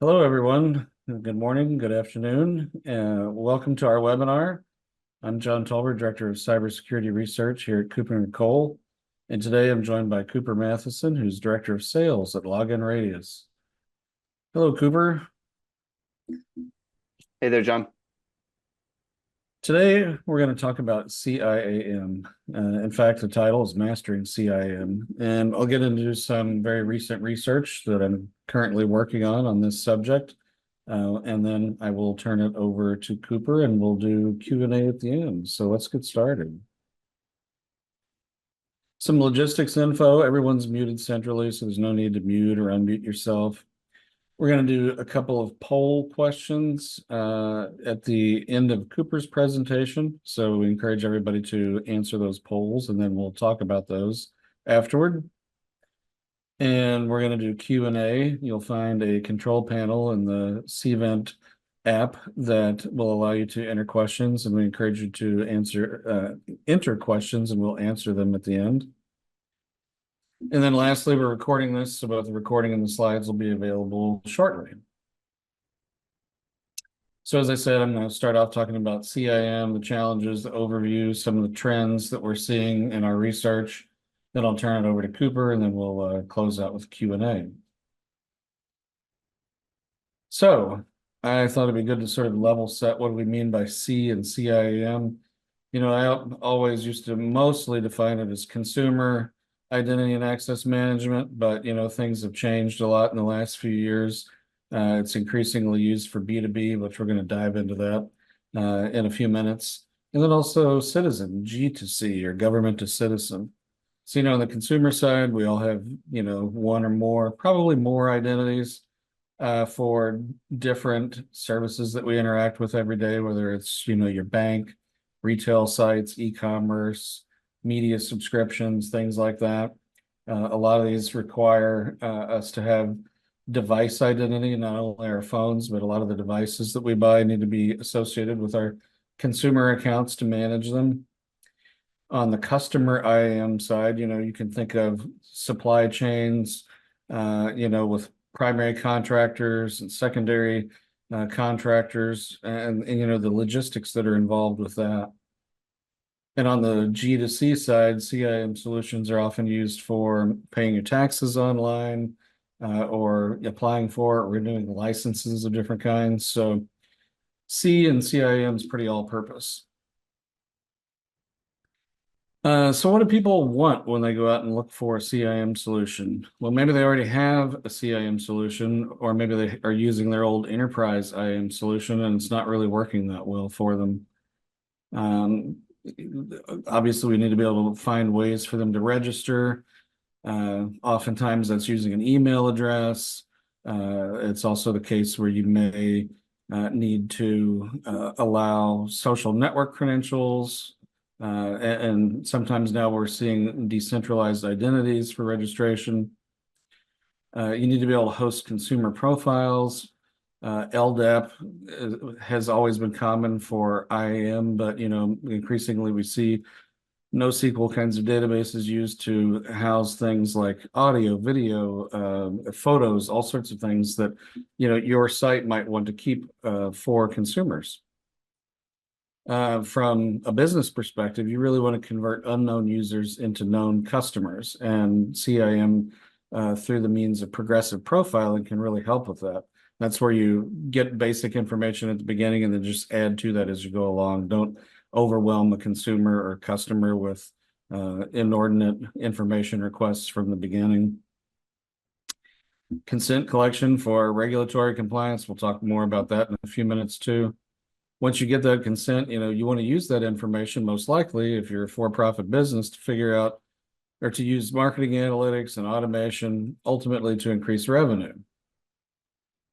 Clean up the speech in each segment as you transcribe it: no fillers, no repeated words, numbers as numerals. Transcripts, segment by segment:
Hello, everyone. Good morning, good afternoon. Welcome to our webinar. I'm John Tolbert, Director of Cybersecurity Research here at Cooper & Cole. And today I'm joined by Cooper Matheson, who's Director of Sales at Login Radius. Hello, Cooper. Hey there, John. Today we're going to talk about CIAM. In fact, the title is Mastering CIAM. And I'll get into some very recent research that I'm currently working on this subject. And then I will turn it over to Cooper and we'll do Q&A at the end. So let's get started. Some logistics info. Everyone's muted centrally, so there's no need to mute or unmute yourself. We're going to do a couple of poll questions at the end of Cooper's presentation. So we encourage everybody to answer those polls and then we'll talk about those afterward. And we're going to do Q&A. You'll find a control panel in the CVent app that will allow you to enter questions, and we encourage you to enter questions and we'll answer them at the end. And then lastly, we're recording this, so both the recording and the slides will be available shortly. So as I said, I'm going to start off talking about CIAM, the challenges, the overview, some of the trends that we're seeing in our research. Then I'll turn it over to Cooper, and then we'll close out with Q&A. So I thought it'd be good to sort of level set what do we mean by C and CIAM. You know, I always used to mostly define it as consumer identity and access management, but you know, things have changed a lot in the last few years. It's increasingly used for B2B, which we're going to dive into that in a few minutes. And then also citizen, G2C, or government to citizen. So, you know, on the consumer side, we all have, you know, one or more, probably more identities for different services that we interact with every day, whether it's, you know, your bank, retail sites, e-commerce, media subscriptions, things like that. A lot of these require us to have device identity, not only our phones, but a lot of the devices that we buy need to be associated with our consumer accounts to manage them. On the customer IAM side, you know, you can think of supply chains, you know, with primary contractors and secondary contractors and, you know, the logistics that are involved with that. And on the G2C side, CIAM solutions are often used for paying your taxes online or applying for or renewing licenses of different kinds. So C and CIAM is pretty all-purpose. So what do people want when they go out and look for a CIAM solution? Well, maybe they already have a CIAM solution, or maybe they are using their old enterprise IAM solution and it's not really working that well for them. Obviously, we need to be able to find ways for them to register. Oftentimes that's using an email address. It's also the case where you may need to allow social network credentials. And sometimes now we're seeing decentralized identities for registration. You need to be able to host consumer profiles. LDAP has always been common for IAM, but you know, increasingly we see NoSQL kinds of databases used to house things like audio, video, photos, all sorts of things that you know your site might want to keep for consumers. From a business perspective, you really want to convert unknown users into known customers, and CIAM through the means of progressive profiling can really help with that. That's where you get basic information at the beginning and then just add to that as you go along. Don't overwhelm the consumer or customer with inordinate information requests from the beginning. Consent collection for regulatory compliance. We'll talk more about that in a few minutes too. Once you get that consent, you know, you want to use that information most likely if you're a for-profit business to figure out or to use marketing analytics and automation ultimately to increase revenue.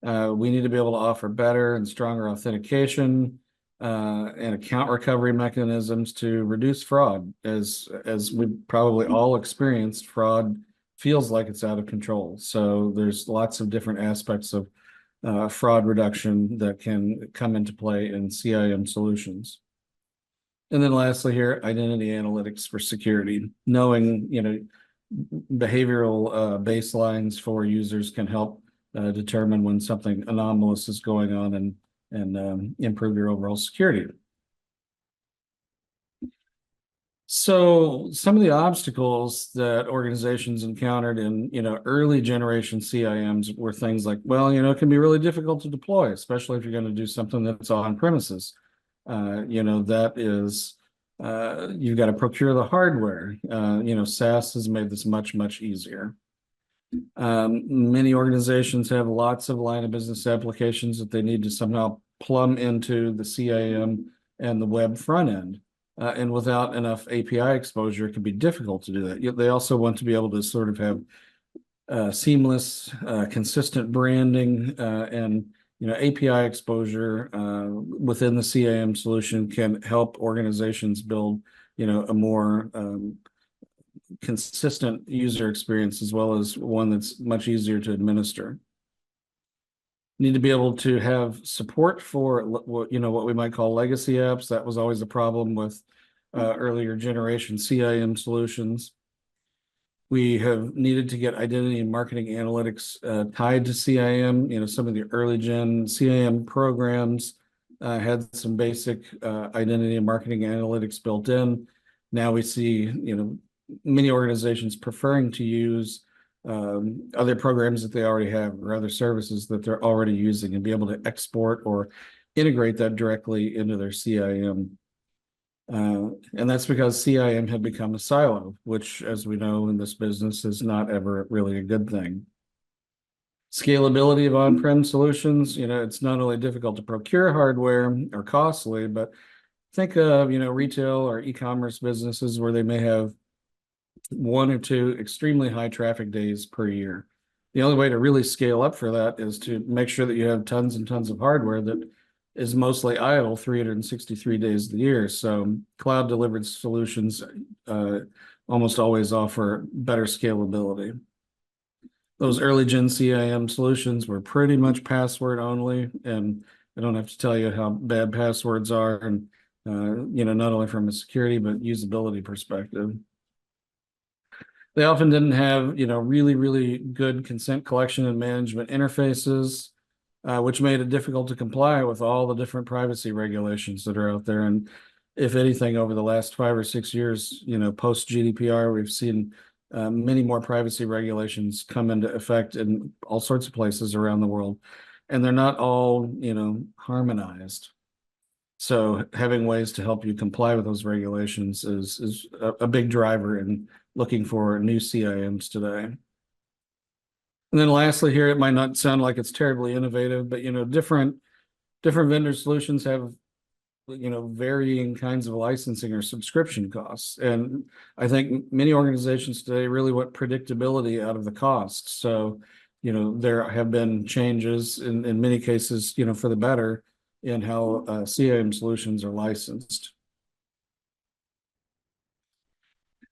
We need to be able to offer better and stronger authentication and account recovery mechanisms to reduce fraud. As we probably all experienced, fraud feels like it's out of control. So there's lots of different aspects of fraud reduction that can come into play in CIAM solutions. And then lastly here, identity analytics for security. Knowing, you know, behavioral baselines for users can help determine when something anomalous is going on and improve your overall security. So some of the obstacles that organizations encountered in, early generation CIMs were things like, well, it can be really difficult to deploy, especially if you're going to do something that's on premises. That is, you've got to procure the hardware. SaaS has made this much, much easier. Many organizations have lots of line of business applications that they need to somehow plumb into the CIAM and the web front end. And without enough API exposure, it can be difficult to do that. They also want to be able to sort of have seamless, consistent branding, and API exposure within the CIAM solution can help organizations build a more consistent user experience, as well as one that's much easier to administer. Need to be able to have support for what we might call legacy apps. That was always a problem with earlier generation CIAM solutions. We have needed to get identity and marketing analytics tied to CIAM. Some of the early gen CIAM programs had some basic identity and marketing analytics built in. Now we see many organizations preferring to use other programs that they already have or other services that they're already using and be able to export or integrate that directly into their CIAM. And that's because CIAM had become a silo, which, as we know in this business, is not ever really a good thing. Scalability of on-prem solutions, it's not only difficult to procure hardware or costly, but think of, retail or e-commerce businesses where they may have one or two extremely high traffic days per year. The only way to really scale up for that is to make sure that you have tons and tons of hardware that is mostly idle 363 days of the year. So cloud delivered solutions almost always offer better scalability. Those early gen CIAM solutions were pretty much password only, and I don't have to tell you how bad passwords are, and not only from a security but usability perspective. They often didn't have, really, really good consent collection and management interfaces, which made it difficult to comply with all the different privacy regulations that are out there. And if anything, over the last 5 or 6 years, post GDPR, we've seen many more privacy regulations come into effect in all sorts of places around the world, and they're not all, harmonized. So having ways to help you comply with those regulations is a big driver in looking for new CIAMs today. And then lastly here, it might not sound like it's terribly innovative, but different vendor solutions have varying kinds of licensing or subscription costs. And I think many organizations today really want predictability out of the costs. So there have been changes in many cases for the better in how CIAM solutions are licensed.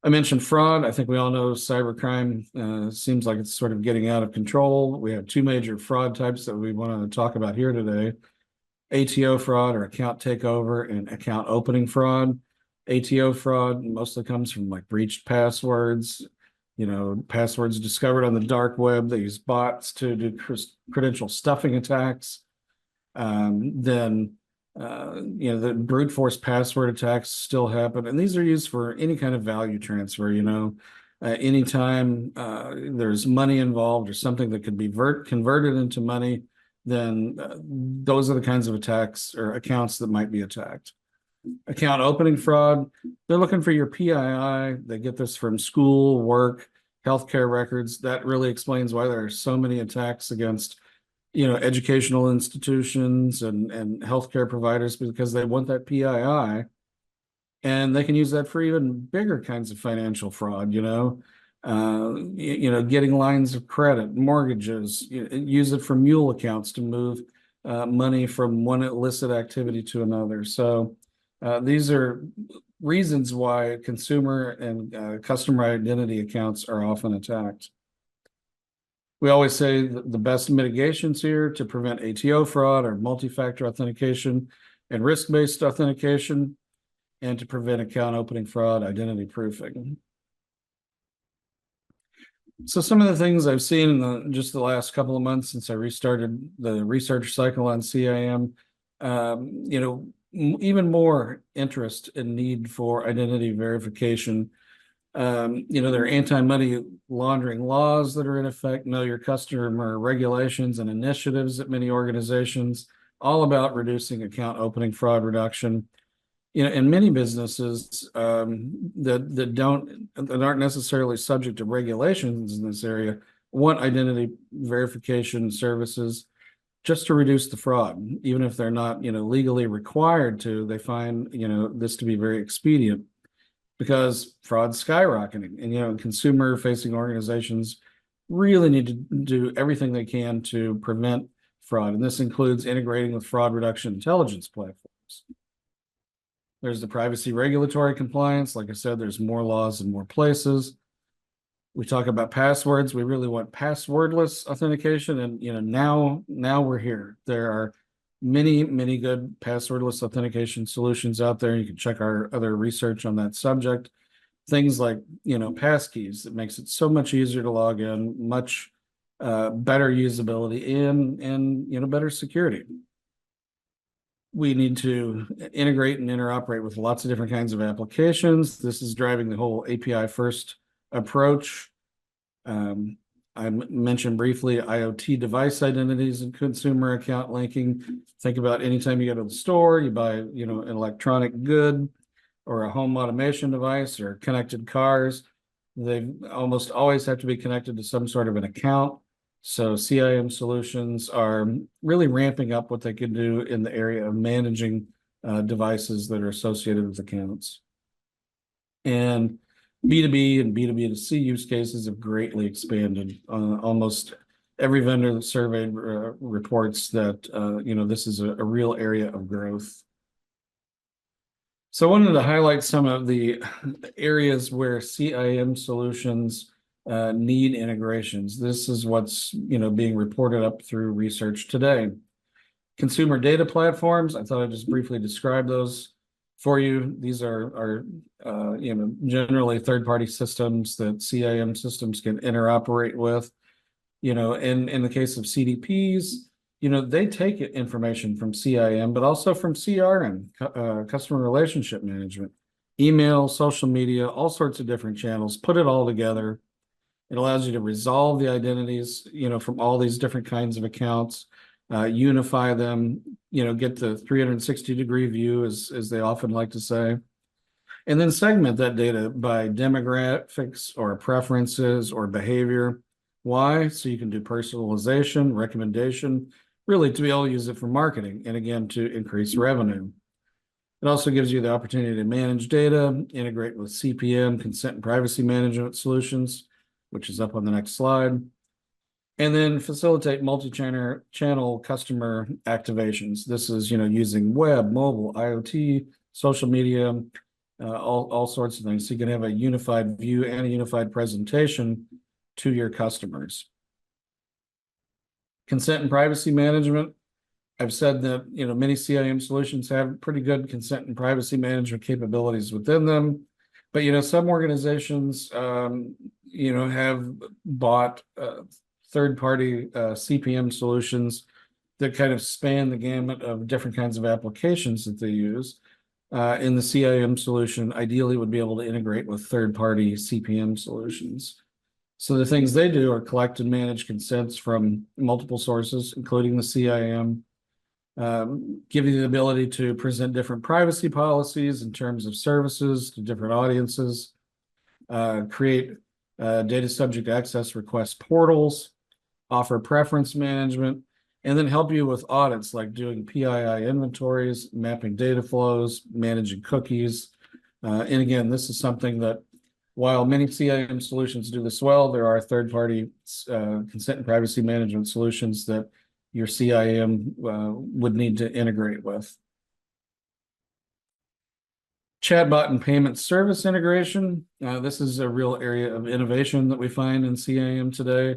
I mentioned fraud. I think we all know cybercrime seems like it's sort of getting out of control. We have two major fraud types that we want to talk about here today: ATO fraud, or account takeover, and account opening fraud. ATO fraud mostly comes from like breached passwords, passwords discovered on the dark web. They use bots to do credential stuffing attacks. The brute force password attacks still happen, and these are used for any kind of value transfer. Anytime there's money involved or something that could be converted into money, then those are the kinds of attacks or accounts that might be attacked. Account opening fraud, they're looking for your PII. They get this from school, work, healthcare records. That really explains why there are so many attacks against educational institutions and healthcare providers, because they want that PII, and they can use that for even bigger kinds of financial fraud. Getting lines of credit, mortgages, use it for mule accounts to move money from one illicit activity to another. So these are reasons why consumer and customer identity accounts are often attacked. We always say that the best mitigations here to prevent ATO fraud are multi-factor authentication and risk-based authentication, and to prevent account opening fraud, identity proofing. So some of the things I've seen in just the last couple of months since I restarted the research cycle on CIAM, even more interest and need for identity verification. There are anti-money laundering laws that are in effect, know your customer regulations and initiatives at many organizations, all about reducing account opening fraud reduction. In many businesses that aren't necessarily subject to regulations in this area want identity verification services just to reduce the fraud, even if they're not, legally required to. They find, this to be very expedient because fraud's skyrocketing, and consumer-facing organizations really need to do everything they can to prevent fraud, and this includes integrating with fraud reduction intelligence platforms. There's the privacy regulatory compliance. Like I said, there's more laws in more places. We talk about passwords. We really want passwordless authentication. And now we're here. There are many, many good passwordless authentication solutions out there. You can check our other research on that subject. Things like, passkeys that makes it so much easier to log in, much better usability and better security. We need to integrate and interoperate with lots of different kinds of applications. This is driving the whole API first approach. I mentioned briefly IoT device identities and consumer account linking. Think about anytime you go to the store, you buy, an electronic good or a home automation device or connected cars. They almost always have to be connected to some sort of an account. So CIAM solutions are really ramping up what they can do in the area of managing devices that are associated with accounts. And B2B and B2B2C use cases have greatly expanded. Almost every vendor that surveyed reports that this is a real area of growth. So I wanted to highlight some of the areas where CIAM solutions need integrations. This is what's being reported up through research today. Consumer data platforms. I thought I'd just briefly describe those for you. These are generally third-party systems that CIAM systems can interoperate with. In the case of CDPs, they take information from CIAM, but also from CRM, customer relationship management, email, social media, all sorts of different channels, put it all together. It allows you to resolve the identities, from all these different kinds of accounts, unify them, get the 360-degree view, as they often like to say, and then segment that data by demographics or preferences or behavior. Why? So you can do personalization, recommendation, really to be able to use it for marketing, and again, to increase revenue. It also gives you the opportunity to manage data, integrate with CPM, consent and privacy management solutions, which is up on the next slide, and then facilitate multi-channel customer activations. This is, using web, mobile, IoT, social media, all sorts of things. So you can have a unified view and a unified presentation to your customers. Consent and privacy management. I've said that, many CIAM solutions have pretty good consent and privacy management capabilities within them. But, some organizations, have bought third-party CPM solutions that kind of span the gamut of different kinds of applications that they use. In the CIAM solution, ideally would be able to integrate with third-party CPM solutions. So the things they do are collect and manage consents from multiple sources, including the CIAM, give you the ability to present different privacy policies in terms of services to different audiences, create data subject access request portals, offer preference management, and then help you with audits like doing PII inventories, mapping data flows, managing cookies. And again, this is something that while many CIAM solutions do this well, there are third-party consent and privacy management solutions that your CIAM would need to integrate with. Chatbot and payment service integration. This is a real area of innovation that we find in CIAM today.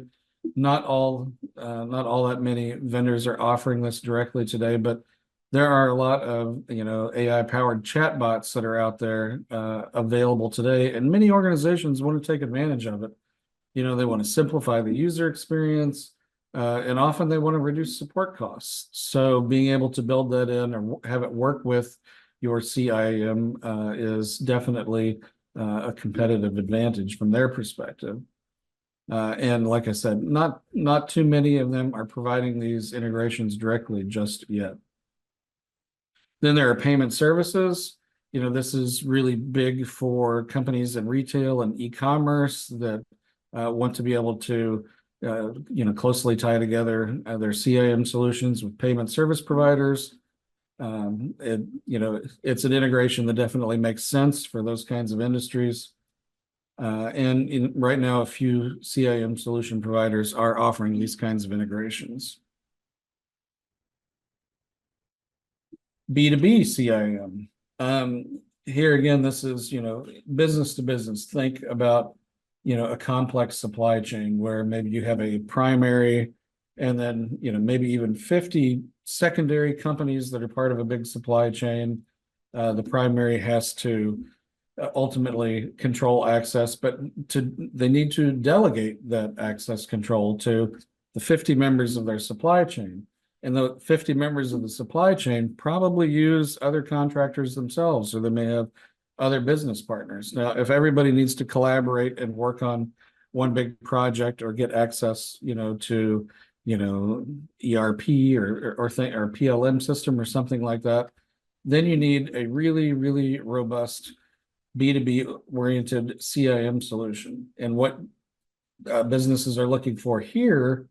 Not all that many vendors are offering this directly today, but there are a lot of AI-powered chatbots that are out there available today, and many organizations want to take advantage of it. They want to simplify the user experience, and often they want to reduce support costs. So being able to build that in or have it work with your CIAM is definitely a competitive advantage from their perspective. And like I said, not too many of them are providing these integrations directly just yet. Then there are payment services. This is really big for companies in retail and e-commerce that want to be able to, closely tie together their CIAM solutions with payment service providers. It's an integration that definitely makes sense for those kinds of industries. And right now, a few CIAM solution providers are offering these kinds of integrations. B2B CIAM. Here again, this is, business to business. Think about, a complex supply chain where maybe you have a primary and then, maybe even 50 secondary companies that are part of a big supply chain. The primary has to ultimately control access, but they need to delegate that access control to the 50 members of their supply chain. And the 50 members of the supply chain probably use other contractors themselves, or they may have other business partners. Now, if everybody needs to collaborate and work on one big project or get access, to, ERP or PLM system or something like that, then you need a really, really robust B2B oriented CIAM solution. And what businesses are looking for here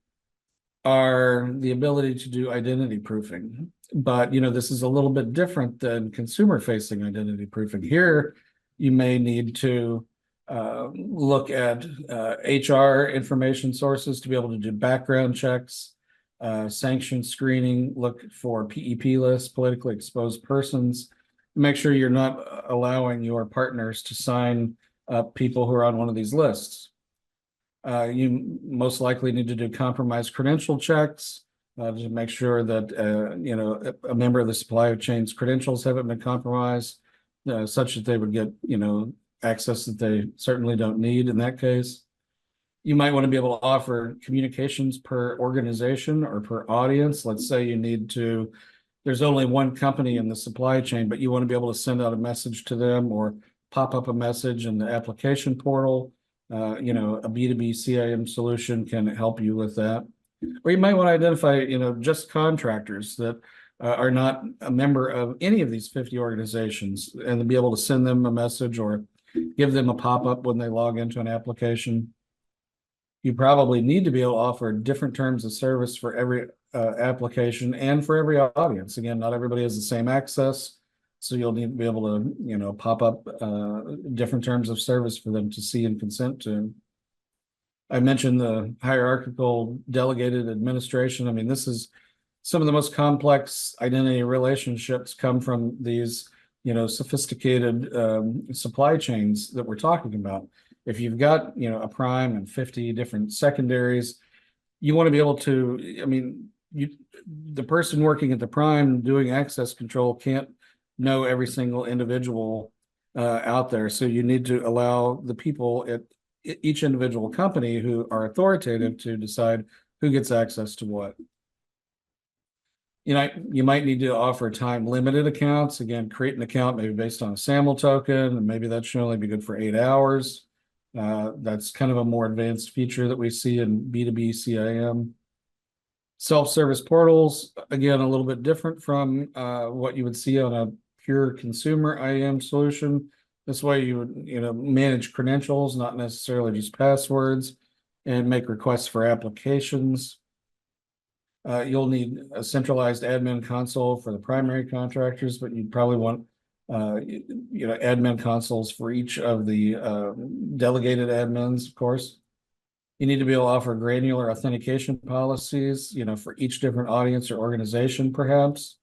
are the ability to do identity proofing. But, this is a little bit different than consumer facing identity proofing. Here, you may need to look at HR information sources to be able to do background checks, sanction screening, look for PEP lists, politically exposed persons, make sure you're not allowing your partners to sign up people who are on one of these lists. You most likely need to do compromised credential checks to make sure that a member of the supply chain's credentials haven't been compromised, such that they would get access that they certainly don't need in that case. You might want to be able to offer communications per organization or per audience. Let's say there's only one company in the supply chain, but you want to be able to send out a message to them or pop up a message in the application portal. A B2B CIAM solution can help you with that. Or you might want to identify, just contractors that are not a member of any of these 50 organizations and be able to send them a message or give them a pop-up when they log into an application. You probably need to be able to offer different terms of service for every application and for every audience. Again, not everybody has the same access. So you'll need to be able to, pop up different terms of service for them to see and consent to. I mentioned the hierarchical delegated administration. I mean, this is some of the most complex identity relationships come from these, sophisticated supply chains that we're talking about. If you've got, a prime and 50 different secondaries, you want to be able to, the person working at the prime doing access control can't know every single individual out there. So you need to allow the people at each individual company who are authoritative to decide who gets access to what. You might need to offer time limited accounts. Again, create an account maybe based on a SAML token, and maybe that should only be good for 8 hours. That's kind of a more advanced feature that we see in B2B CIAM. Self-service portals, again, a little bit different from what you would see on a pure consumer IAM solution. This way you would, manage credentials, not necessarily just passwords, and make requests for applications. You'll need a centralized admin console for the primary contractors, but you'd probably want, admin consoles for each of the delegated admins, of course. You need to be able to offer granular authentication policies, for each different audience or organization, perhaps.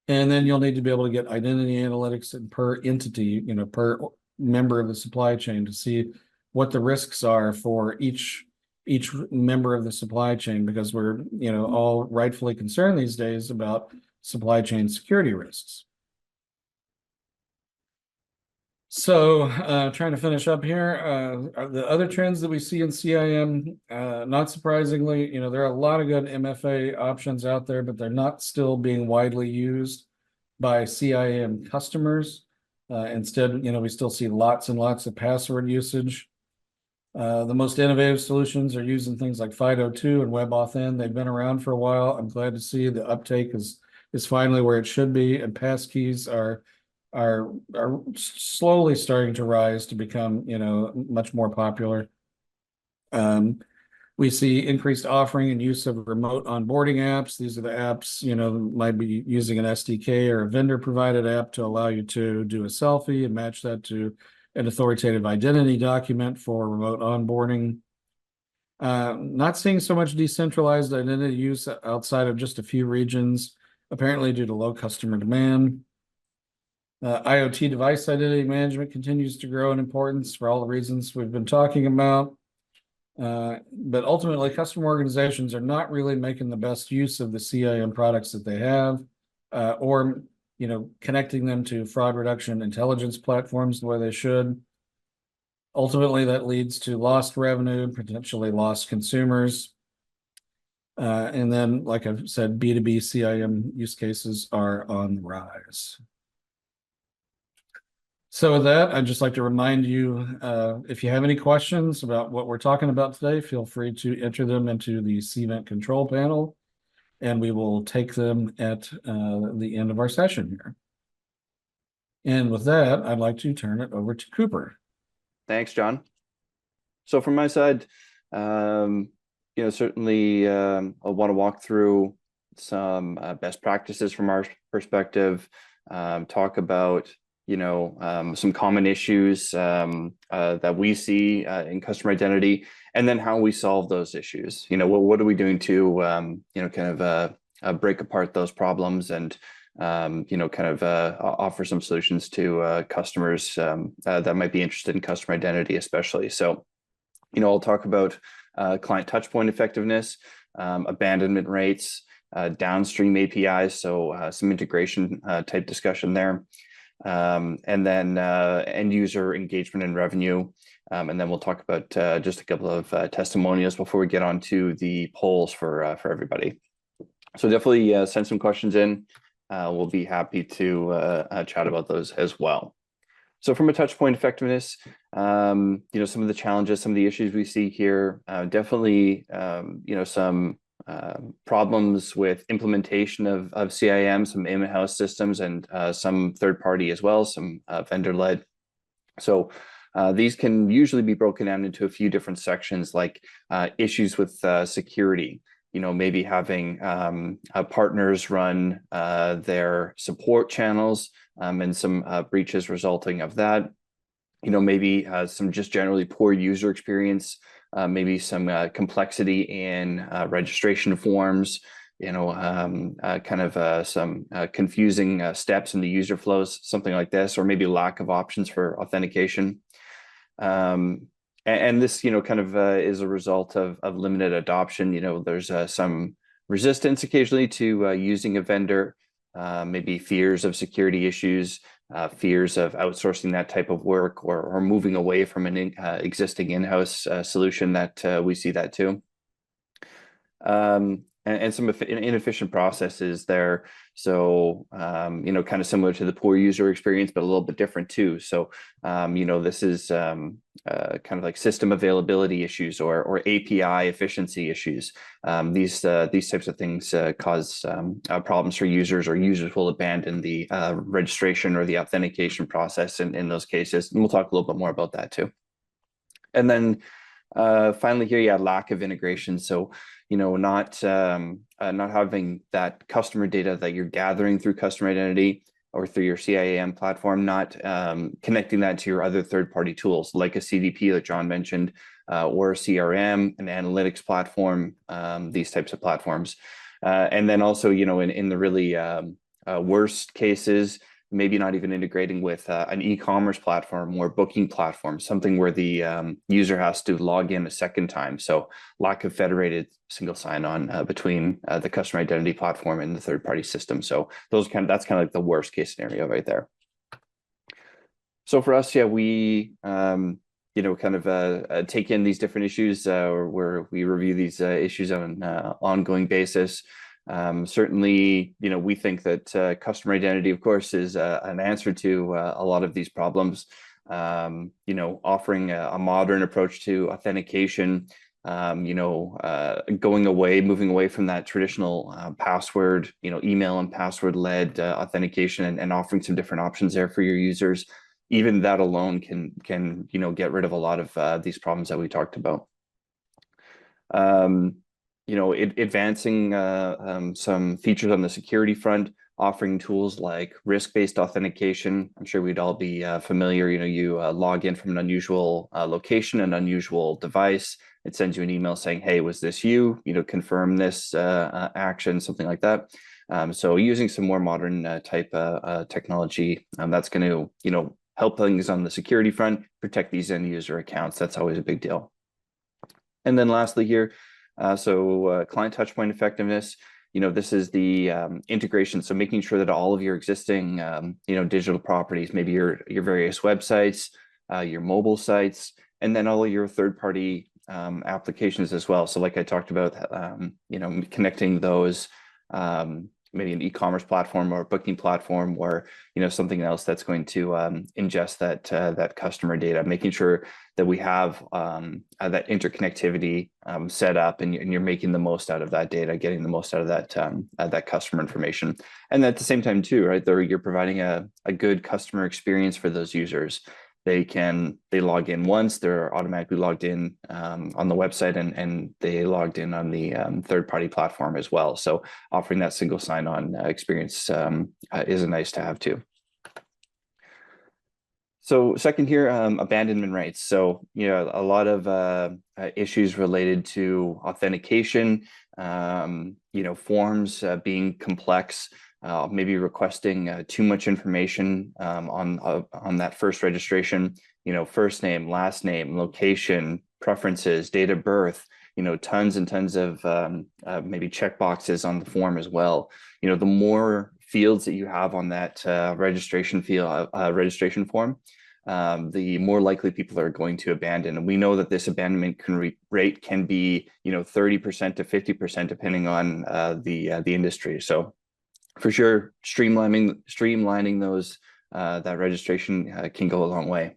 And then you'll need to be able to get identity analytics per entity, per member of the supply chain to see what the risks are for each member of the supply chain, because we're, all rightfully concerned these days about supply chain security risks. So, trying to finish up here, the other trends that we see in CIM, not surprisingly, there are a lot of good MFA options out there, but they're not still being widely used by CIM customers. Instead, we still see lots and lots of password usage. The most innovative solutions are using things like FIDO2 and WebAuthn. They've been around for a while. I'm glad to see the uptake is finally where it should be, and passkeys are slowly starting to rise to become, much more popular. We see increased offering and use of remote onboarding apps. These are the apps, might be using an SDK or a vendor provided app to allow you to do a selfie and match that to an authoritative identity document for remote onboarding. Not seeing so much decentralized identity use outside of just a few regions, apparently due to low customer demand. IoT device identity management continues to grow in importance for all the reasons we've been talking about. But ultimately, customer organizations are not really making the best use of the CIM products that they have, or connecting them to fraud reduction intelligence platforms the way they should. Ultimately, that leads to lost revenue, potentially lost consumers. And then, like I've said, B2B CIM use cases are on the rise. So with that, I'd just like to remind you, if you have any questions about what we're talking about today, feel free to enter them into the CVent control panel, and we will take them at the end of our session here. And with that, I'd like to turn it over to Cooper. Thanks, John. So from my side, certainly I want to walk through some best practices from our perspective, talk about some common issues that we see in customer identity, and then how we solve those issues. What are we doing to break apart those problems and offer some solutions to customers that might be interested in customer identity, especially. So, I'll talk about client touchpoint effectiveness, abandonment rates, downstream APIs, so some integration type discussion there. And then end user engagement and revenue. And then we'll talk about just a couple of testimonials before we get on to the polls for everybody. So definitely send some questions in. We'll be happy to chat about those as well. So from a touchpoint effectiveness, some of the challenges, some of the issues we see here, definitely, some problems with implementation of CIAM, some in-house systems, and some third-party as well, some vendor-led. So these can usually be broken down into a few different sections, like issues with security. Maybe having partners run their support channels and some breaches resulting of that. Maybe some just generally poor user experience. Maybe some complexity in registration forms, some confusing steps in the user flows, something like this, or maybe lack of options for authentication. And this, is a result of limited adoption. There's some resistance occasionally to using a vendor, maybe fears of security issues, fears of outsourcing that type of work, or moving away from an existing in-house solution that we see that too. And some inefficient processes there. So, kind of similar to the poor user experience, but a little bit different too. So, this is kind of like system availability issues or API efficiency issues. These types of things cause problems for users, or users will abandon the registration or the authentication process in those cases. And we'll talk a little bit more about that too. And then finally here, yeah, lack of integration. So, not having that customer data that you're gathering through customer identity or through your CIAM platform, not connecting that to your other third-party tools like a CDP that John mentioned, or a CRM, an analytics platform, these types of platforms. And then also, in the really worst cases, maybe not even integrating with an e-commerce platform or booking platform, something where the user has to log in a second time. So lack of federated single sign-on between the customer identity platform and the third-party system. So that's kind of like the worst case scenario right there. So for us, yeah, we kind of take in these different issues where we review these issues on an ongoing basis. Certainly, we think that customer identity, of course, is an answer to a lot of these problems. Offering a modern approach to authentication, moving away from that traditional password, email and password led authentication, and offering some different options there for your users. Even that alone can get rid of a lot of these problems that we talked about. Advancing some features on the security front, offering tools like risk-based authentication. I'm sure we'd all be familiar. You log in from an unusual location, an unusual device. It sends you an email saying, "Hey, was this you? Confirm this action," something like that. So using some more modern type technology, that's going to help things on the security front, protect these end user accounts. That's always a big deal. And then lastly here, client touchpoint effectiveness. This is the integration. So making sure that all of your existing, digital properties, maybe your various websites, your mobile sites, and then all of your third-party applications as well. So like I talked about, connecting those, maybe an e-commerce platform or a booking platform, or something else that's going to ingest that customer data, making sure that we have that interconnectivity set up, and you're making the most out of that data, getting the most out of that customer information. And at the same time too, right, you're providing a good customer experience for those users. They log in once, they're automatically logged in on the website, and they logged in on the third-party platform as well. So offering that single sign-on experience is a nice to have too. So second here, abandonment rates. So, a lot of issues related to authentication, forms being complex, maybe requesting too much information on that first registration, first name, last name, location, preferences, date of birth, tons and tons of maybe check boxes on the form as well. The more fields that you have on that registration form, the more likely people are going to abandon. And we know that this abandonment rate can be 30% to 50%, depending on the industry. So for sure, streamlining those that registration can go a long way.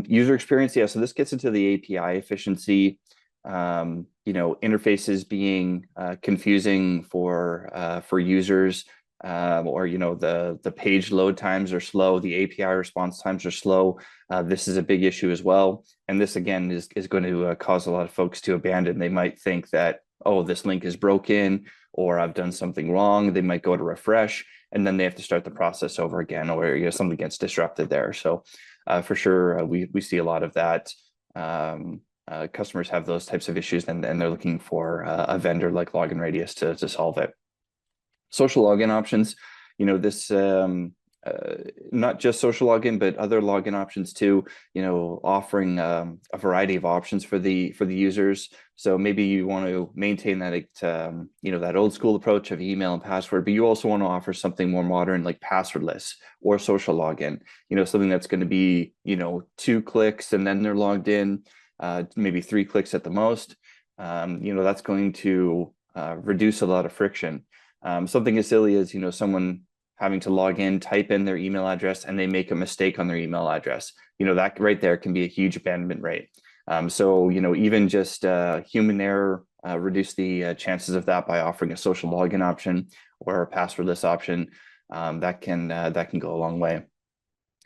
User experience, yeah. So this gets into the API efficiency. Interfaces being confusing for users, or the page load times are slow, the API response times are slow. This is a big issue as well, and this again is going to cause a lot of folks to abandon. They might think that, oh, this link is broken, or I've done something wrong. They might go to refresh, and then they have to start the process over again, or something gets disrupted there. So for sure, we see a lot of that. Customers have those types of issues, and they're looking for a vendor like Login Radius to solve it. Social login options, this not just social login, but other login options too, offering a variety of options for the users. So maybe you want to maintain that that old school approach of email and password, but you also want to offer something more modern like passwordless or social login, something that's going to be 2 clicks and then they're logged in, maybe 3 clicks at the most. That's going to reduce a lot of friction. Something as silly as someone having to log in, type in their email address, and they make a mistake on their email address. That right there can be a huge abandonment rate. So even just human error, reduce the chances of that by offering a social login option or a passwordless option. That can go a long way.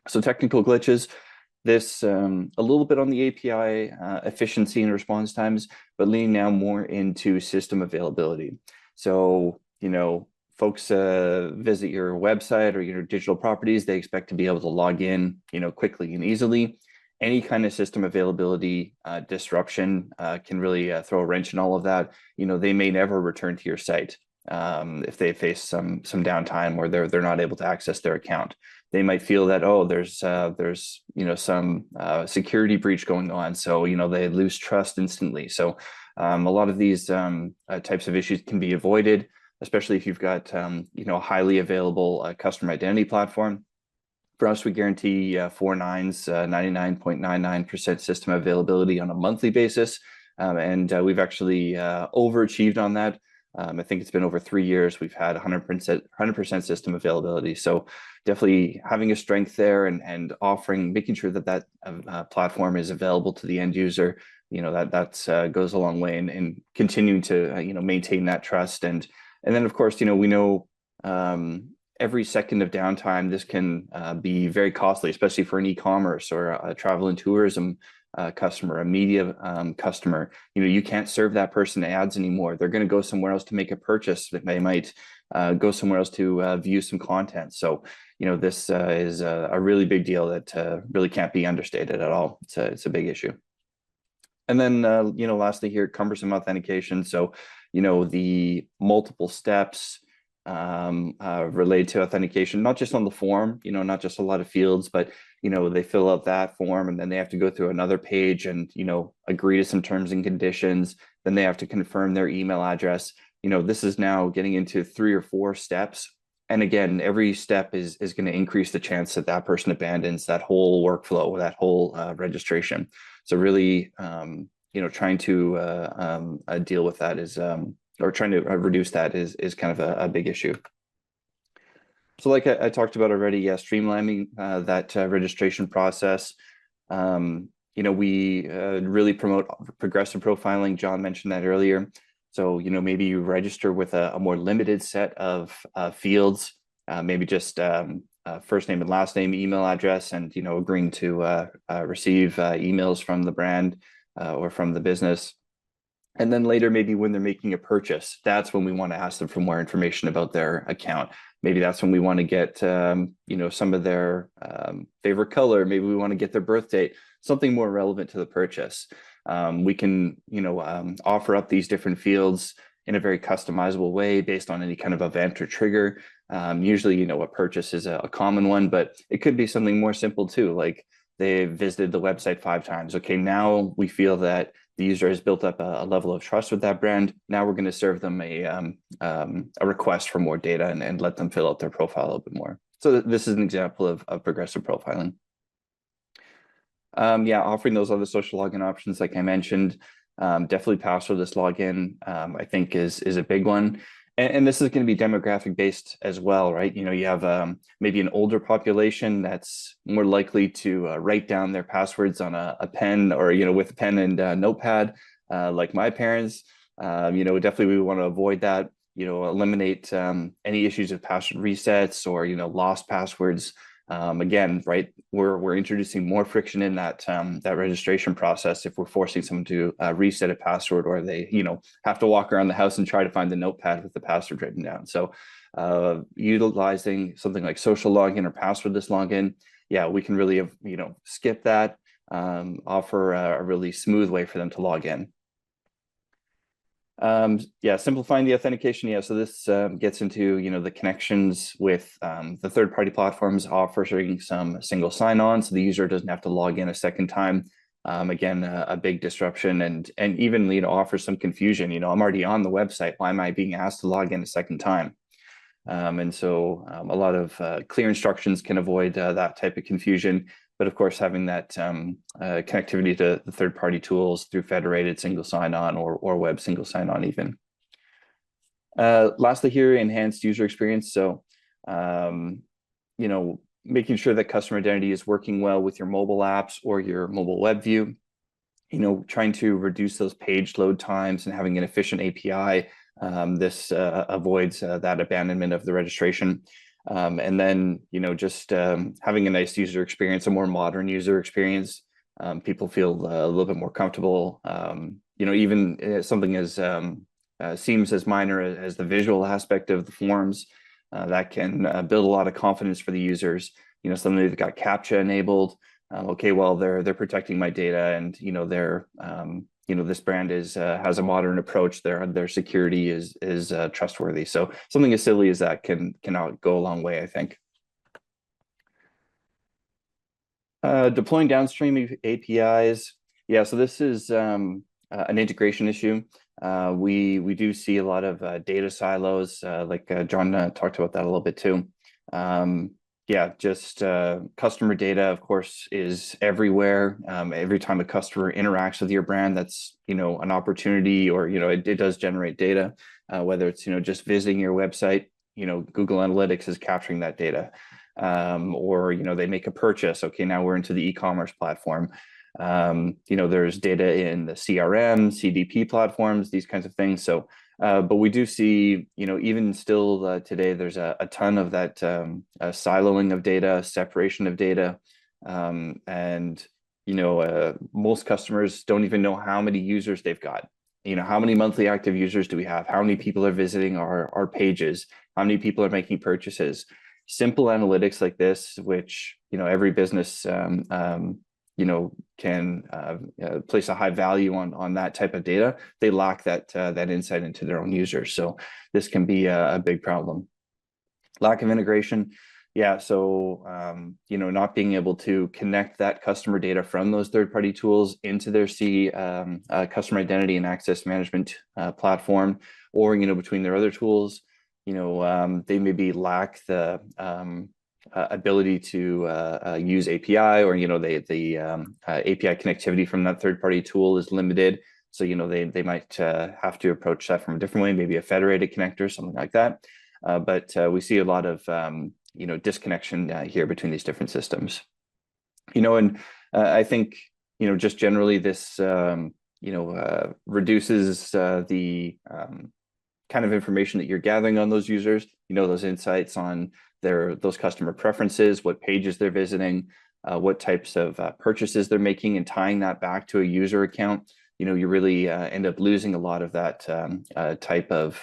So technical glitches. This a little bit on the API efficiency and response times, but leaning now more into system availability. So folks visit your website or your digital properties, they expect to be able to log in, quickly and easily. Any kind of system availability disruption can really throw a wrench in all of that. They may never return to your site if they face some downtime, or they're not able to access their account. They might feel that, oh, there's some security breach going on, so they lose trust instantly. So a lot of these types of issues can be avoided, especially if you've got a highly available customer identity platform. For us, we guarantee 4 nines, 99.99% system availability on a monthly basis. And we've actually overachieved on that. I think it's been over 3 years. We've had 100% system availability. So definitely having a strength there and offering, making sure that that platform is available to the end user, that goes a long way in continuing to, maintain that trust. And then, of course, we know every second of downtime, this can be very costly, especially for an e-commerce or a travel and tourism customer, a media customer. You can't serve that person ads anymore. They're going to go somewhere else to make a purchase. They might go somewhere else to view some content. So, this is a really big deal that really can't be understated at all. It's a big issue. And then, lastly here, cumbersome authentication. So, the multiple steps related to authentication, not just on the form, not just a lot of fields, but they fill out that form and then they have to go through another page and agree to some terms and conditions. Then they have to confirm their email address. This is now getting into 3 or 4 steps, and again, every step is going to increase the chance that that person abandons that whole workflow, that whole registration. So really trying to deal with that is or trying to reduce that is kind of a big issue. So like I talked about already, streamlining that registration process. We really promote progressive profiling. John mentioned that earlier. So, maybe you register with a more limited set of fields, maybe just first name and last name, email address, and, agreeing to receive emails from the brand or from the business. And then later, maybe when they're making a purchase, that's when we want to ask them for more information about their account. Maybe that's when we want to get, some of their favorite color. Maybe we want to get their birth date, something more relevant to the purchase. We can, offer up these different fields in a very customizable way based on any kind of event or trigger. Usually, a purchase is a common one, but it could be something more simple too, like they visited the website 5 times. Okay, now we feel that the user has built up a level of trust with that brand. Now we're going to serve them a request for more data and let them fill out their profile a little bit more. So this is an example of progressive profiling. Offering those other social login options, like I mentioned, definitely passwordless login, I think is a big one. And this is going to be demographic based as well, right? You have maybe an older population that's more likely to write down their passwords on a pen or, with a pen and notepad, like my parents. Definitely we want to avoid that, eliminate any issues with password resets or, lost passwords. Again, right, we're introducing more friction in that registration process if we're forcing someone to reset a password, or they have to walk around the house and try to find the notepad with the password written down. So utilizing something like social login or passwordless login, we can really skip that, offer a really smooth way for them to log in. Simplifying the authentication. So this gets into, the connections with the third-party platforms, offering some single sign-on, so the user doesn't have to log in a second time. Again, a big disruption and even, offers some confusion. I'm already on the website. Why am I being asked to log in a second time? And so a lot of clear instructions can avoid that type of confusion. But of course, having that connectivity to the third-party tools through federated single sign-on or web single sign-on even. Lastly here, enhanced user experience. So, making sure that customer identity is working well with your mobile apps or your mobile web view, trying to reduce those page load times and having an efficient API. This avoids that abandonment of the registration. And then, just having a nice user experience, a more modern user experience. People feel a little bit more comfortable. Even something as seems as minor as the visual aspect of the forms, that can build a lot of confidence for the users. Something that got CAPTCHA enabled. They're protecting my data, and they're this brand has a modern approach. Their security is trustworthy. So something as silly as that can go a long way, I think. Deploying downstream APIs. So this is an integration issue. We do see a lot of data silos, like John talked about that a little bit too. yeah, just customer data, of course, is everywhere. Every time a customer interacts with your brand, that's, an opportunity, or, it does generate data, whether it's, just visiting your website, Google Analytics is capturing that data. Or, they make a purchase. Okay, now we're into the e-commerce platform. There's data in the CRM, CDP platforms, these kinds of things. So, but we do see, even still today, there's a ton of that siloing of data, separation of data. And, most customers don't even know how many users they've got. How many monthly active users do we have? How many people are visiting our pages? How many people are making purchases? Simple analytics like this, which, every business can place a high value on that type of data. They lack that insight into their own users. So this can be a big problem. Lack of integration. Yeah, so not being able to connect that customer data from those third-party tools into their customer identity and access management platform, or between their other tools. They maybe lack the ability to use API, or the API connectivity from that third-party tool is limited. So they might have to approach that from a different way, maybe a federated connector, something like that. But we see a lot of disconnection here between these different systems. And I think just generally this reduces the kind of information that you're gathering on those users, those insights on those customer preferences, what pages they're visiting, what types of purchases they're making, and tying that back to a user account. You really end up losing a lot of that type of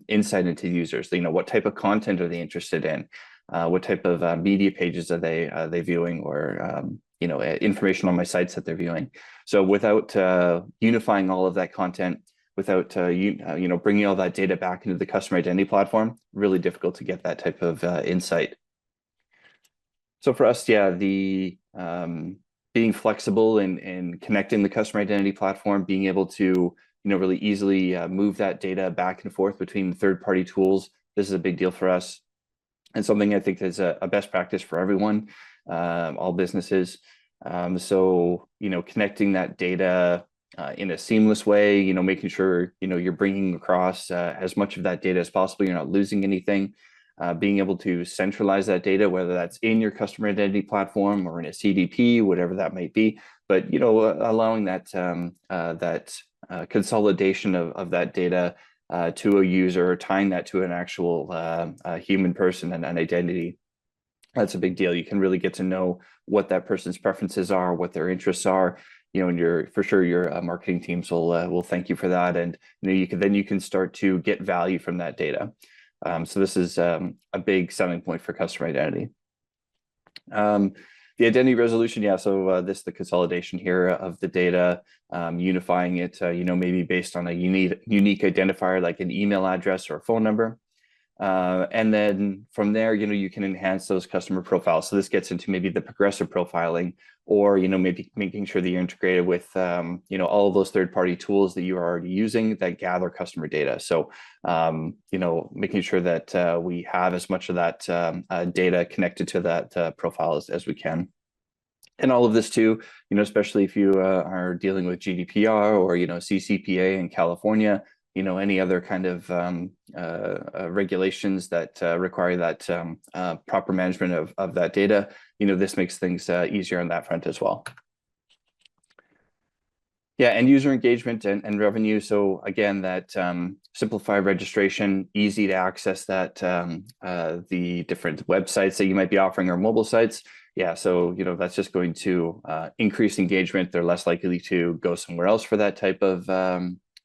insight into users. What type of content are they interested in? What type of media pages are they viewing, or information on my sites that they're viewing? So without unifying all of that content, without bringing all that data back into the customer identity platform, really difficult to get that type of insight. So for us, yeah, the being flexible and connecting the customer identity platform, being able to really easily move that data back and forth between third-party tools, this is a big deal for us, and something I think is a best practice for everyone, all businesses. So connecting that data in a seamless way, making sure you're bringing across as much of that data as possible. You're not losing anything. Being able to centralize that data, whether that's in your customer identity platform or in a CDP, whatever that might be, but allowing that consolidation of that data to a user, tying that to an actual human person and an identity. That's a big deal. You can really get to know what that person's preferences are, what their interests are. And your marketing teams will thank you for that, and you can start to get value from that data. So this is a big selling point for customer identity. The identity resolution, yeah. So the consolidation here of the data, unifying it, maybe based on a unique identifier like an email address or a phone number. And then from there, you can enhance those customer profiles. So this gets into maybe the progressive profiling, or, maybe making sure that you're integrated with, all of those third-party tools that you are already using that gather customer data. So, making sure that we have as much of that data connected to that profile as we can. And all of this too, especially if you are dealing with GDPR or, CCPA in California, any other kind of regulations that require that proper management of that data, this makes things easier on that front as well. Yeah, and user engagement and revenue. So again, that simplified registration, easy to access that the different websites that you might be offering, or mobile sites. Yeah, so that's just going to increase engagement. They're less likely to go somewhere else for that type of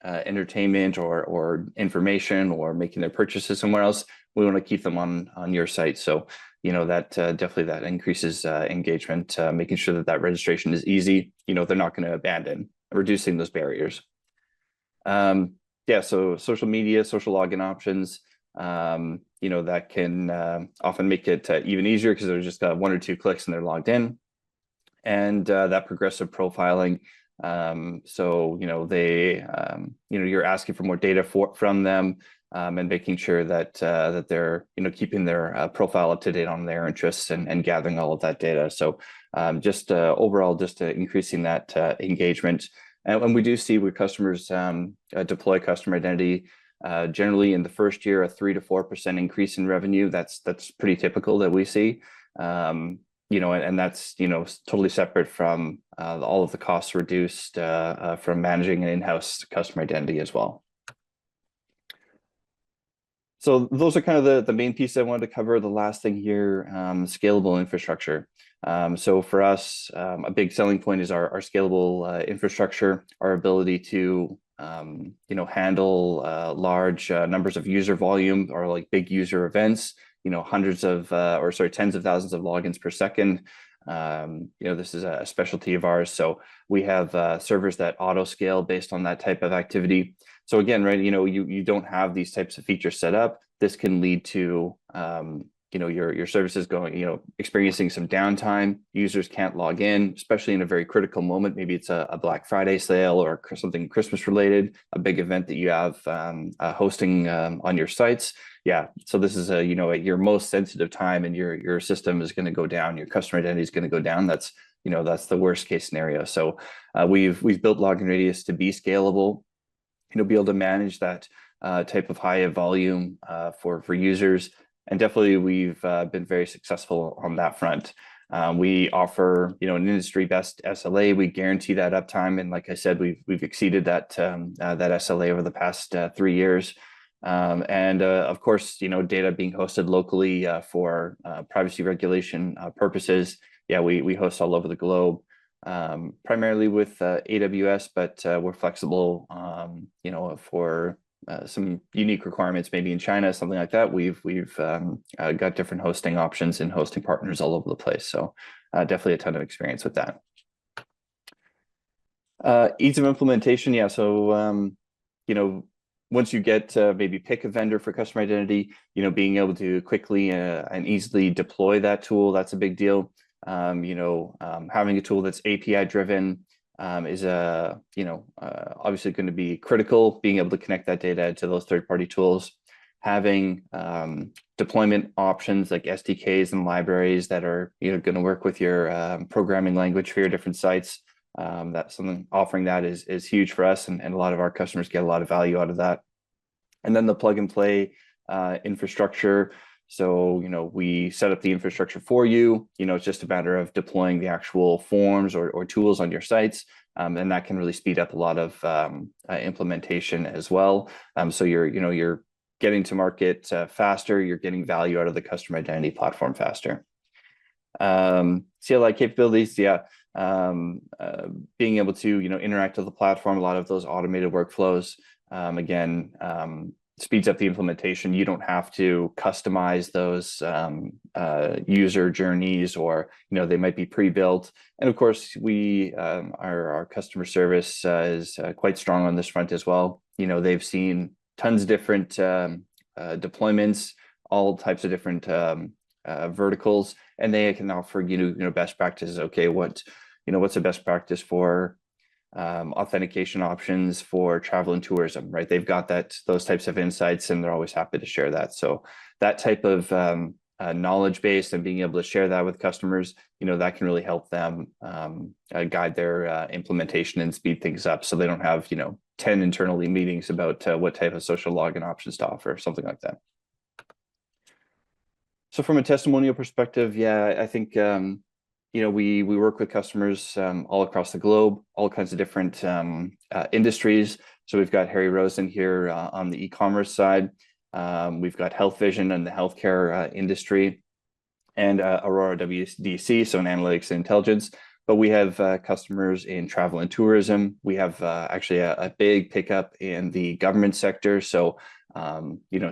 entertainment or information, or making their purchases somewhere else. We want to keep them on your site. So that definitely that increases engagement, making sure that registration is easy. They're not going to abandon, reducing those barriers. Yeah, so social media, social login options, that can often make it even easier, because they're just 1 or 2 clicks and they're logged in. And that progressive profiling. So, they, you're asking for more data from them. and making sure that that they're keeping their profile up to date on their interests and gathering all of that data. So just overall, just increasing that engagement. And when we do see where customers deploy customer identity, generally in the first year, a 3 to 4% increase in revenue. That's pretty typical that we see. And that's totally separate from all of the costs reduced from managing an in-house customer identity as well. So those are kind of the main pieces I wanted to cover. The last thing here, scalable infrastructure. So for us, a big selling point is our scalable infrastructure, our ability to handle large numbers of user volume or like big user events, tens of thousands of logins per second. This is a specialty of ours. So we have servers that auto scale based on that type of activity. So again, right, you don't have these types of features set up. This can lead to your services going, experiencing some downtime. Users can't log in, especially in a very critical moment. Maybe it's a Black Friday sale or something Christmas related, a big event that you have hosting on your sites. Yeah, so this is at your most sensitive time, and your system is going to go down. Your customer identity is going to go down. That's the worst case scenario. So we've built Login Radius to be scalable, be able to manage that type of high volume for users. And definitely we've been very successful on that front. We offer, an industry best SLA. We guarantee that uptime. And like I said, we've exceeded that SLA over the past 3 years. And of course, data being hosted locally for privacy regulation purposes. Yeah, we host all over the globe, primarily with AWS, but we're flexible, for some unique requirements, maybe in China, something like that. We've got different hosting options and hosting partners all over the place. So definitely a ton of experience with that. Ease of implementation. Yeah. So, once you get maybe pick a vendor for customer identity, being able to quickly and easily deploy that tool, that's a big deal. Having a tool that's API driven is obviously going to be critical. Being able to connect that data to those third-party tools, having deployment options like SDKs and libraries that are going to work with your programming language for your different sites. That's something offering that is huge for us, and a lot of our customers get a lot of value out of that. And then the plug and play infrastructure. So, we set up the infrastructure for you. It's just a matter of deploying the actual forms or tools on your sites. And that can really speed up a lot of implementation as well. So you're getting to market faster. You're getting value out of the customer identity platform faster. CLI capabilities, yeah. Being able to interact with the platform, a lot of those automated workflows. Again, speeds up the implementation. You don't have to customize those user journeys, or they might be pre-built. And of course, our customer service is quite strong on this front as well. They've seen tons of different deployments, all types of different verticals, and they can offer best practices. Okay, what's the best practice for authentication options for travel and tourism, right? They've got those types of insights, and they're always happy to share that. So that type of knowledge base and being able to share that with customers, that can really help them guide their implementation and speed things up, so they don't have 10 internally meetings about what type of social login options to offer, something like that. So from a testimonial perspective, yeah, I think we work with customers all across the globe, all kinds of different industries. So we've got Harry Rosen here on the e-commerce side. We've got Health Vision in the healthcare industry, and Aurora WDC, so in analytics and intelligence. But we have customers in travel and tourism. We have actually a big pickup in the government sector. So,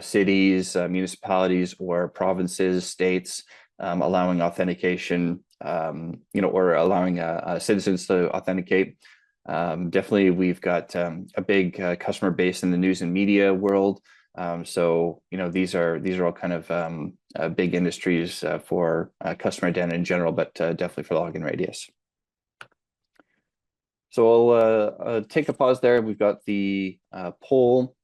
cities, municipalities, or provinces, states, allowing authentication, or allowing citizens to authenticate. Definitely, we've got a big customer base in the news and media world. So, these are all kind of big industries for customer identity in general, but definitely for Login Radius. So I'll take a pause there. We've got the poll.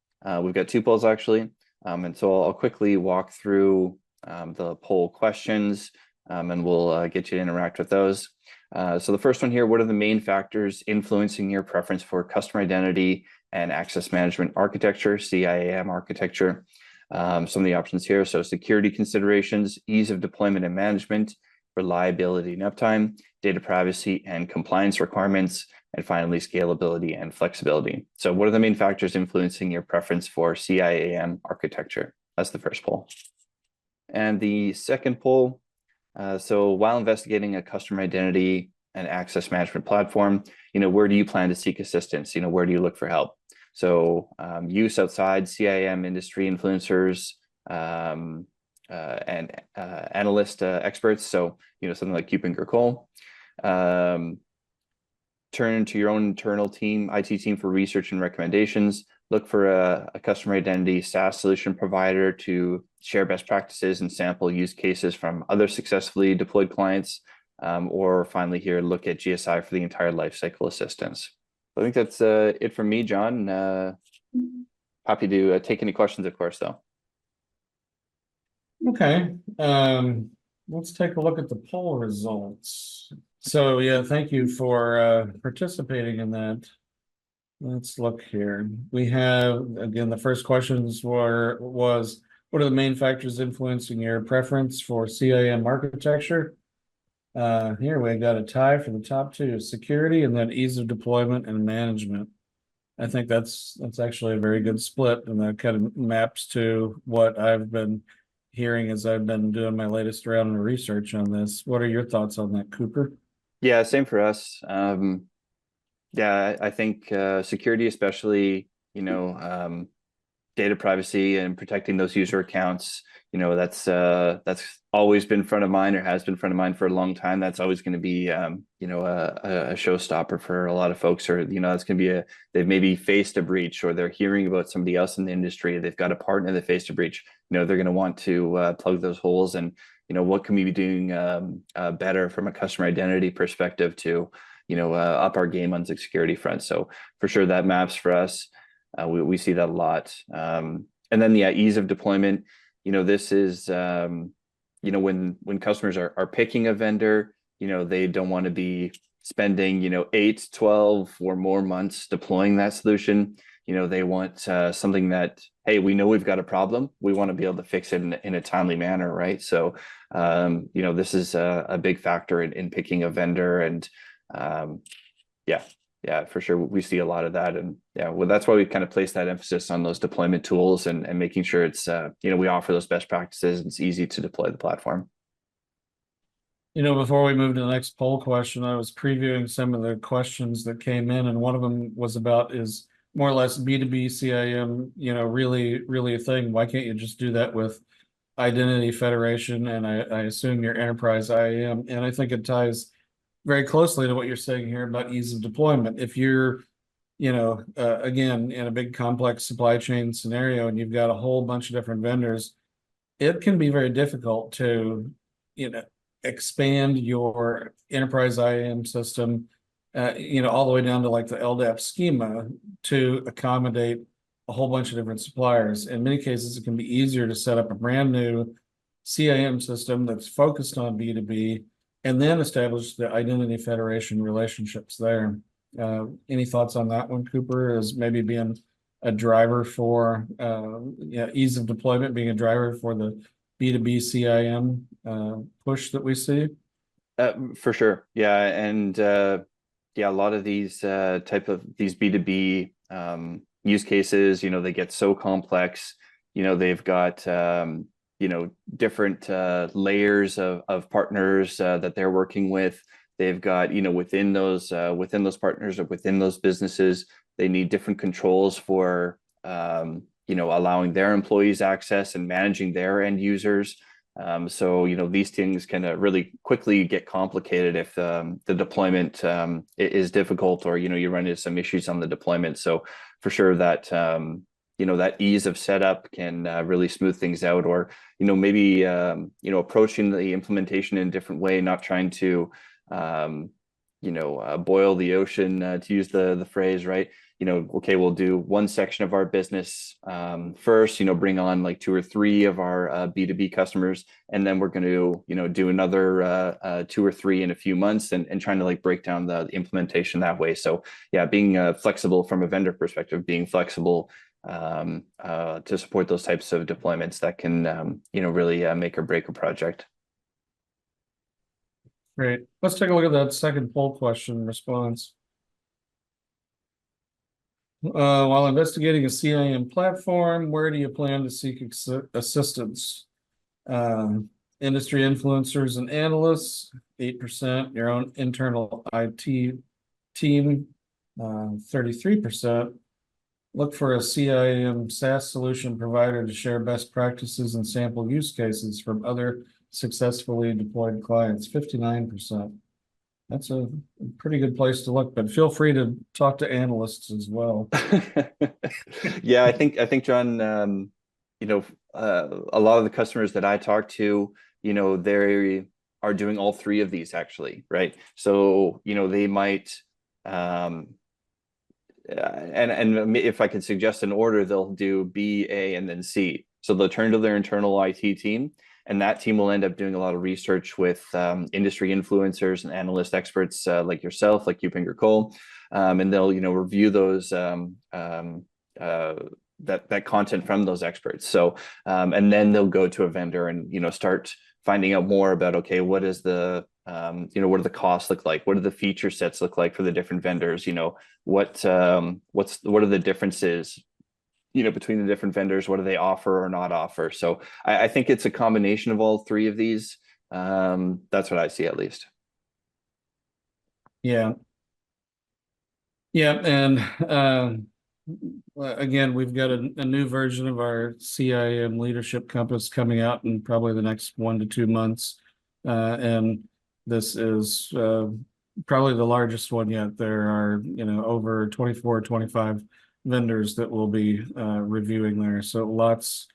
We've got 2 polls actually. And so I'll quickly walk through the poll questions, and we'll get you to interact with those. So the first one here, what are the main factors influencing your preference for customer identity and access management architecture, CIAM architecture? Some of the options here, so security considerations, ease of deployment and management, reliability and uptime, data privacy and compliance requirements, and finally, scalability and flexibility. So what are the main factors influencing your preference for CIAM architecture? That's the first poll. And the second poll, so while investigating a customer identity and access management platform, where do you plan to seek assistance? Where do you look for help? So use outside CIAM industry influencers, and analyst experts. So, something like Kupinger Cole. Turn to your own internal team, IT team, for research and recommendations. Look for a customer identity SaaS solution provider to share best practices and sample use cases from other successfully deployed clients. Or finally here, look at GSI for the entire lifecycle assistance. I think that's it from me, John. Happy to take any questions, of course, though. Okay, let's take a look at the poll results. So yeah, thank you for participating in that. Let's look here. We have, again, the first questions was what are the main factors influencing your preference for CIAM architecture? Here we got a tie for the top two, security and then ease of deployment and management. I think that's actually a very good split, and that kind of maps to what I've been hearing as I've been doing my latest round of research on this. What are your thoughts on that, Cooper? Yeah, same for us. Yeah, I think security, especially, data privacy and protecting those user accounts, that's always been front of mind, or has been front of mind for a long time. That's always going to be, a showstopper for a lot of folks, or, that's going to be they've maybe faced a breach, or they're hearing about somebody else in the industry. They've got a partner that faced a breach. They're going to want to plug those holes, and, what can we be doing better from a customer identity perspective to, up our game on the security front. So for sure that maps for us. We see that a lot. And then ease of deployment. This is when customers are picking a vendor, they don't want to be spending 8, 12 or more months deploying that solution. They want something that, hey, we know we've got a problem, we want to be able to fix it in a timely manner, right? So this is a big factor in picking a vendor. And yeah, for sure, we see a lot of that. And yeah, well, that's why we kind of place that emphasis on those deployment tools, and making sure it's we offer those best practices, and it's easy to deploy the platform. Before we move to the next poll question, I was previewing some of the questions that came in, and one of them was about, is more or less B2B CIAM, really a thing? Why can't you just do that with Identity Federation? And I assume your enterprise IAM, and I think it ties very closely to what you're saying here about ease of deployment. If you're, again, in a big complex supply chain scenario, and you've got a whole bunch of different vendors, it can be very difficult to, expand your enterprise IAM system, all the way down to like the LDAP schema to accommodate a whole bunch of different suppliers. In many cases, it can be easier to set up a brand new CIAM system that's focused on B2B, and then establish the Identity Federation relationships there. Any thoughts on that one, Cooper, as maybe being a driver for ease of deployment, being a driver for the B2B CIAM push that we see? For sure. Yeah. And a lot of these these B2B use cases, they get so complex. They've got different layers of partners that they're working with. They've got, within those partners, or within those businesses, they need different controls for allowing their employees access and managing their end users. So these things can really quickly get complicated if the deployment is difficult, or you run into some issues on the deployment. So for sure that that ease of setup can really smooth things out, or maybe approaching the implementation in a different way, not trying to boil the ocean, to use the phrase, right? okay, we'll do one section of our business first, bring on like 2 or 3 of our B2B customers, and then we're going to, do another 2 or 3 in a few months, and trying to like break down the implementation that way. So yeah, being flexible from a vendor perspective, being flexible to support those types of deployments that can, really make or break a project. Great. Let's take a look at that second poll question response. While investigating a CIAM platform, where do you plan to seek assistance? Industry influencers and analysts, 8%, your own internal IT team, 33%. Look for a CIAM SaaS solution provider to share best practices and sample use cases from other successfully deployed clients, 59%. That's a pretty good place to look, but feel free to talk to analysts as well. Yeah, I think John, a lot of the customers that I talk to, they are doing all 3 of these actually, right? So, they might, and if I could suggest an order, they'll do B, A, and then C. So they'll turn to their internal IT team, and that team will end up doing a lot of research with industry influencers and analyst experts like yourself, like Upinger Cole, and they'll review those that content from those experts. So and then they'll go to a vendor and start finding out more about, okay, what is the what do the costs look like? What do the feature sets look like for the different vendors? What are the differences between the different vendors? What do they offer or not offer? So I think it's a combination of all 3 of these. That's what I see, at least. Yeah. And again, we've got a new version of our CIAM leadership compass coming out in probably the next 1 to 2 months. And this is probably the largest one yet. There are, over 24, 25 vendors that will be reviewing there. So lots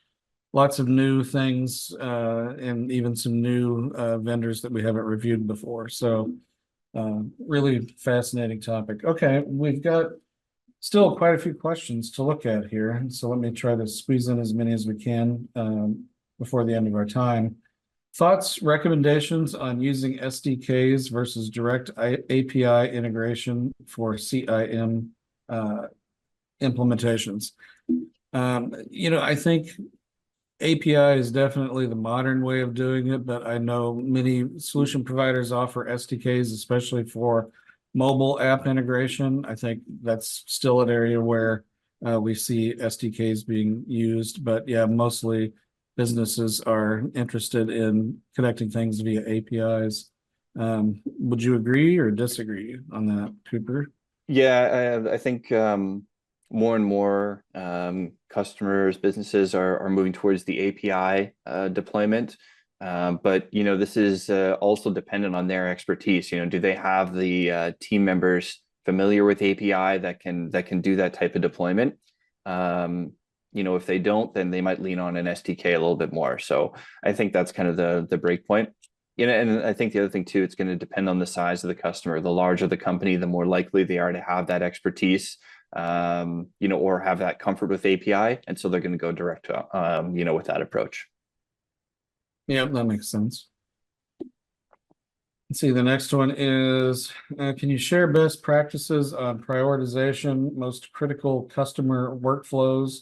of new things and even some new vendors that we haven't reviewed before. So really fascinating topic. Okay, we've got still quite a few questions to look at here. So let me try to squeeze in as many as we can before the end of our time. Thoughts, recommendations on using SDKs versus direct API integration for CIM implementations. I think API is definitely the modern way of doing it, but I know many solution providers offer SDKs, especially for mobile app integration. I think that's still an area where we see SDKs being used, but yeah, mostly businesses are interested in connecting things via APIs. Would you agree or disagree on that, Cooper? Yeah, I think more and more customers, businesses are moving towards the API deployment. But this is also dependent on their expertise. Do they have the team members familiar with API that can do that type of deployment? If they don't, then they might lean on an SDK a little bit more. So I think that's kind of the break point. And I think the other thing too, it's going to depend on the size of the customer. The larger the company, the more likely they are to have that expertise, or have that comfort with API, and so they're going to go direct to, with that approach. Yeah, that makes sense. Let's see, the next one is, can you share best practices on prioritization, most critical customer workflows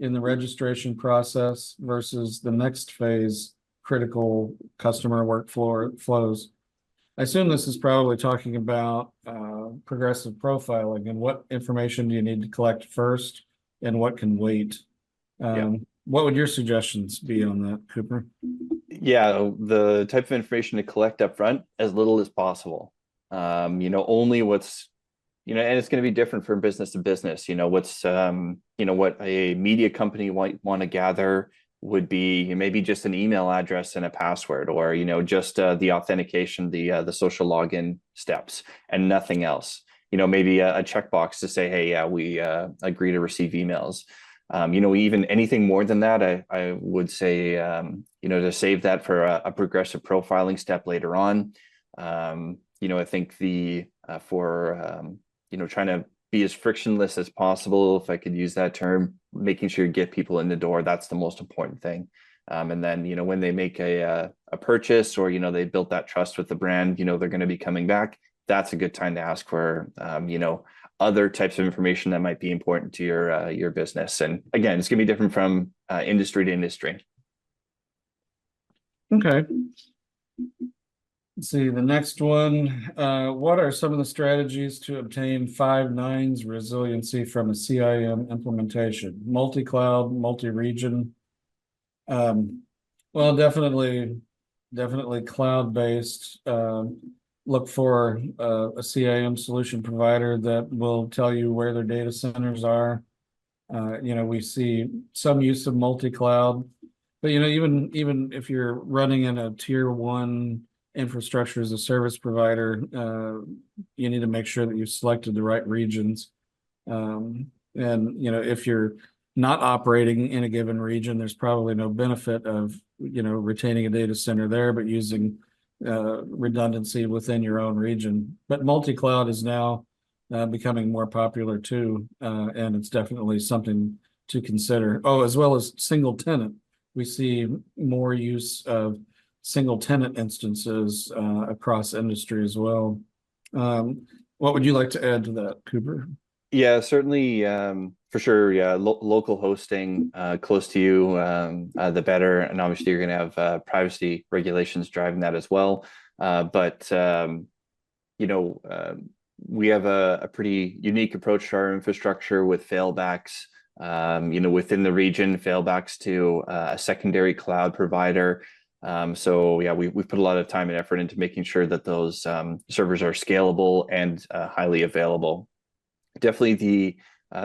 in the registration process versus the next phase, critical customer flows? I assume this is probably talking about progressive profiling and what information do you need to collect first and what can wait. What would your suggestions be on that, Cooper? Yeah, the type of information to collect up front, as little as possible. Only what's, and it's going to be different from business to business. What's, what a media company might want to gather would be maybe just an email address and a password, or just the authentication, the social login steps, and nothing else. Maybe a checkbox to say, hey, yeah, we agree to receive emails. Even anything more than that, I would say, to save that for a progressive profiling step later on. I think for trying to be as frictionless as possible, if I could use that term, making sure you get people in the door. That's the most important thing. And then, when they make a purchase, or, they built that trust with the brand, they're going to be coming back. That's a good time to ask for, other types of information that might be important to your business. And again, it's going to be different from industry to industry. Okay. Let's see, the next one. What are some of the strategies to obtain 5 nines resiliency from a CIAM implementation? Multi-cloud, multi-region. Well, definitely cloud-based. Look for a CIAM solution provider that will tell you where their data centers are. We see some use of multi-cloud, but even if you're running in a tier 1 infrastructure as a service provider, you need to make sure that you've selected the right regions. And if you're not operating in a given region, there's probably no benefit of retaining a data center there, but using redundancy within your own region. But multi-cloud is now becoming more popular too, and it's definitely something to consider. Oh, as well as single tenant. We see more use of single tenant instances across industry as well. What would you like to add to that, Cooper? Yeah, certainly, for sure. Yeah, local hosting close to you, the better. And obviously, you're going to have privacy regulations driving that as well. But we have a pretty unique approach to our infrastructure with failbacks. Within the region, failbacks to a secondary cloud provider. So yeah, we've put a lot of time and effort into making sure that those servers are scalable and highly available. Definitely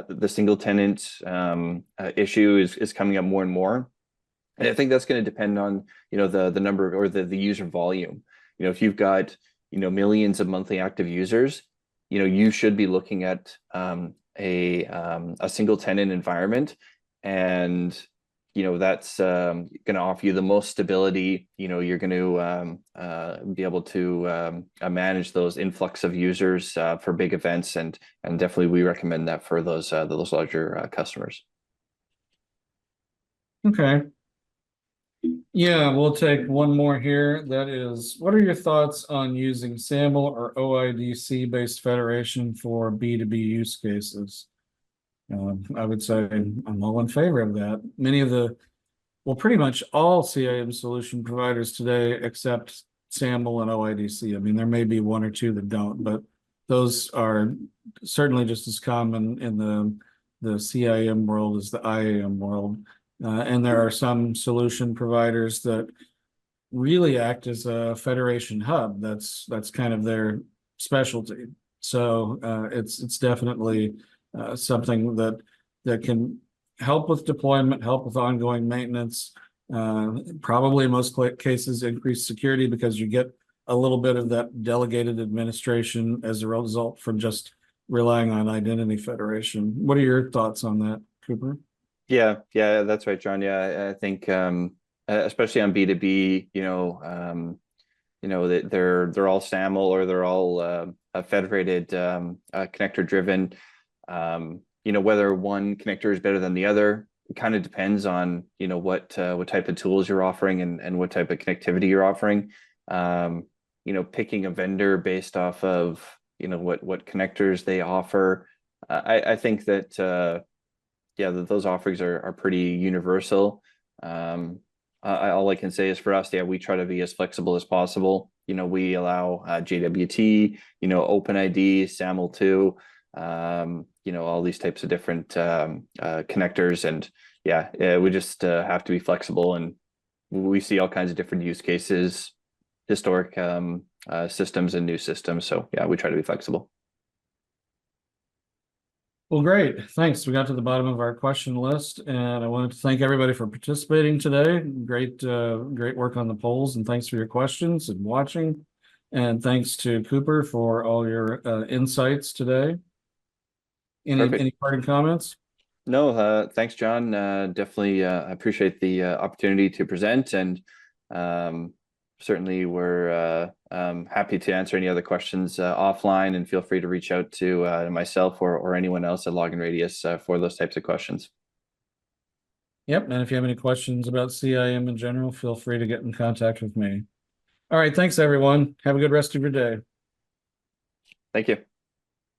the single tenant issue is coming up more and more. And I think that's going to depend on, the number or the user volume. If you've got, millions of monthly active users, you should be looking at a single tenant environment, and that's going to offer you the most stability. You're going to be able to manage those influx of users for big events, and definitely we recommend that for those larger customers. Okay. Yeah, we'll take one more here. That is, what are your thoughts on using SAML or OIDC based federation for B2B use cases? I would say I'm all in favor of that. Pretty much all CIAM solution providers today accept SAML and OIDC. I mean, there may be one or two that don't, but those are certainly just as common in the CIAM world as the IAM world. And there are some solution providers that really act as a federation hub. That's kind of their specialty. So it's definitely something that can help with deployment, help with ongoing maintenance, probably in most cases increase security because you get a little bit of that delegated administration as a result from just relying on identity federation. What are your thoughts on that, Cooper? Yeah, that's right, John. Yeah, I think especially on B2B, that they're all SAML or they're all federated, connector driven. Whether one connector is better than the other, it kind of depends on what type of tools you're offering and what type of connectivity you're offering. Picking a vendor based off of what connectors they offer. I think that that those offerings are pretty universal. All I can say is for us, we try to be as flexible as possible. We allow JWT, OpenID, SAML2, all these types of different connectors, and we just have to be flexible. And we see all kinds of different use cases, historic systems and new systems. So yeah, we try to be flexible. Well, great. Thanks. We got to the bottom of our question list, and I wanted to thank everybody for participating today. Great work on the polls, and thanks for your questions and watching. And thanks to Cooper for all your insights today. Any parting comments? No, thanks, John. Definitely appreciate the opportunity to present, and certainly we're happy to answer any other questions offline, and feel free to reach out to myself or anyone else at Login Radius for those types of questions. Yep, and if you have any questions about CIM in general, feel free to get in contact with me. All right, thanks everyone. Have a good rest of your day. Thank you.